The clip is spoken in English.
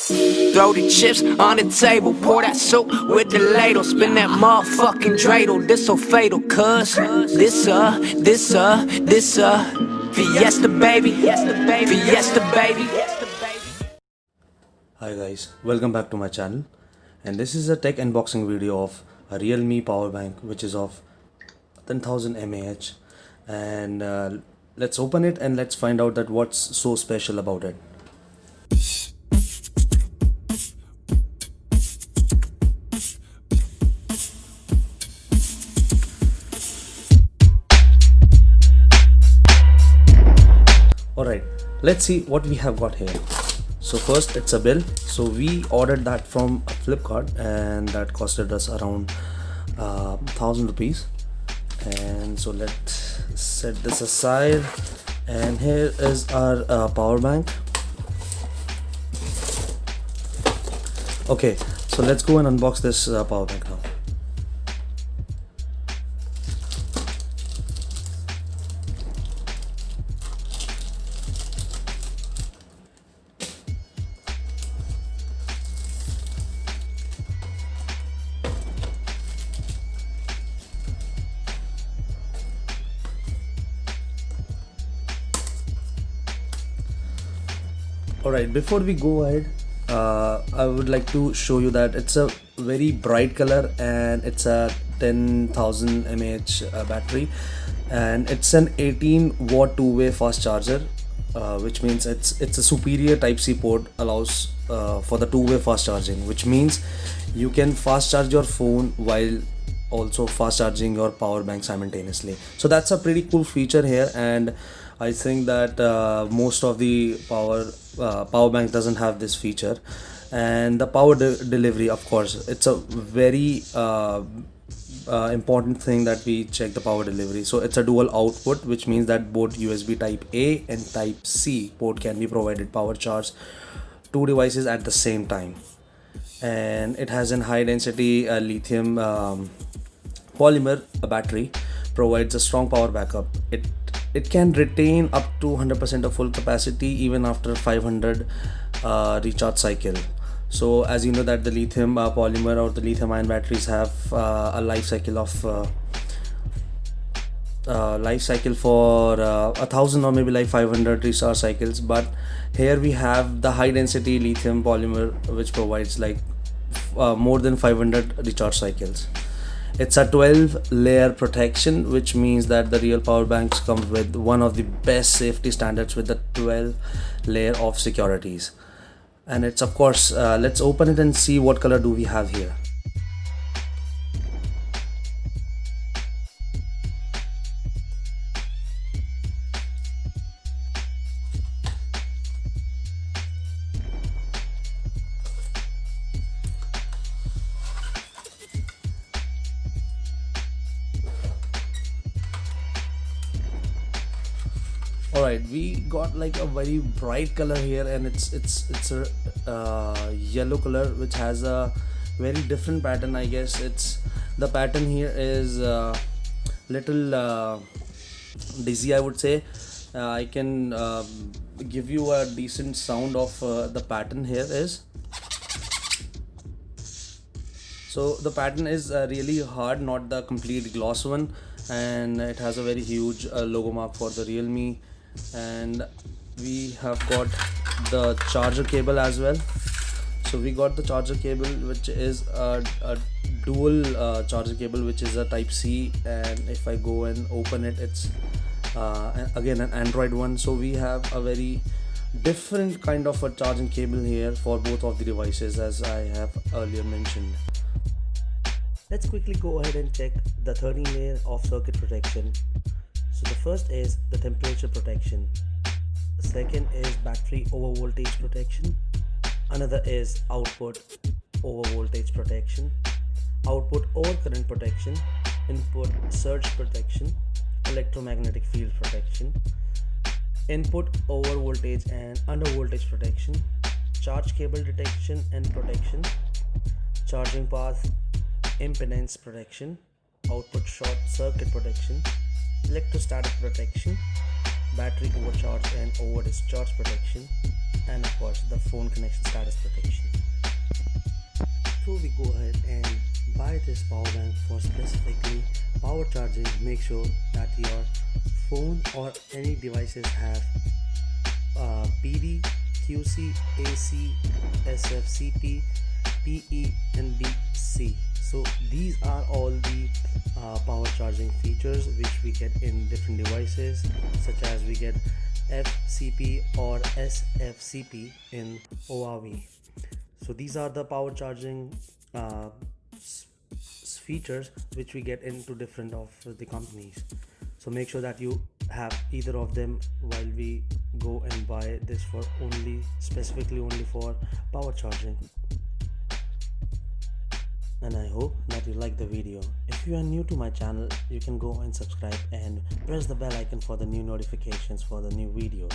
Throw the chips on the table, pour that soup with the ladle, spin that motherfucking dreidel. This so fatal, cuz this Fiesta baby, Fiesta baby. Hi guys, welcome back to my channel, and this is a tech unboxing video of a Realme power bank which is of 10,000 mAh, and let's open it and let's find out that what's so special about it. Alright, let's see what we have got here. So first it's a bill. So we ordered that from Flipkart and that costed us around 1,000 rupees. And so let's set this aside, and here is our power bank. Okay, so let's go and unbox this power bank now. Alright, before we go ahead, I would like to show you that it's a very bright color and it's a 10,000 mAh battery, and it's an 18 watt two-way fast charger, which means it's a superior Type-C port, allows for the two-way fast charging, which means you can fast charge your phone while also fast charging your power bank simultaneously. So that's a pretty cool feature here, and I think that most of the power bank doesn't have this feature. And the power delivery, of course, it's a very important thing that we check the power delivery. So it's a dual output, which means that both USB type A and type C port can be provided power charge two devices at the same time. And it has a high density lithium polymer battery, provides a strong power backup. It can retain up to 100% of full capacity even after 500 recharge cycle. So as you know that the lithium polymer or the lithium ion batteries have a life cycle of for 1,000 or maybe like 500 recharge cycles, but here we have the high density lithium polymer which provides like more than 500 recharge cycles. It's a 12 layer protection, which means that the real power banks come with one of the best safety standards with the 12 layer of securities. And it's, of course, let's open it and see what color do we have here. Alright, we got like a very bright color here, and it's a yellow color which has a very different pattern. I guess it's the pattern here is little dizzy, I would say. I can give you a decent sound of the pattern here is. So the pattern is really hard, not the complete gloss one, and it has a very huge logo mark for the Realme. And we have got the charger cable as well. So we got the charger cable, which is a dual charger cable, which is a type C, and if I go and open it, it's again an Android one. So we have a very different kind of a charging cable here for both of the devices, as I have earlier mentioned. Let's quickly go ahead and check the 13 layer of circuit protection. So the first is the temperature protection, the second is battery over voltage protection, another is output over voltage protection, output over current protection, input surge protection, electromagnetic field protection, input over voltage and under voltage protection, charge cable detection and protection, charging path impedance protection, output short circuit protection, electrostatic protection, battery overcharge and over discharge protection, and of course the phone connection status protection. Before we go ahead and buy this power bank for specifically power charging, make sure that your phone or any devices have PD, QC, AC, SFCP, PE and BC. So these are all the power charging features which we get in different devices, such as we get FCP or SFCP in Huawei. So these are the power charging features which we get into different of the companies. So make sure that you have either of them while we go and buy this for specifically only for power charging. And I hope that you like the video. If you are new to my channel, you can go and subscribe and press the bell icon for the new notifications for the new videos.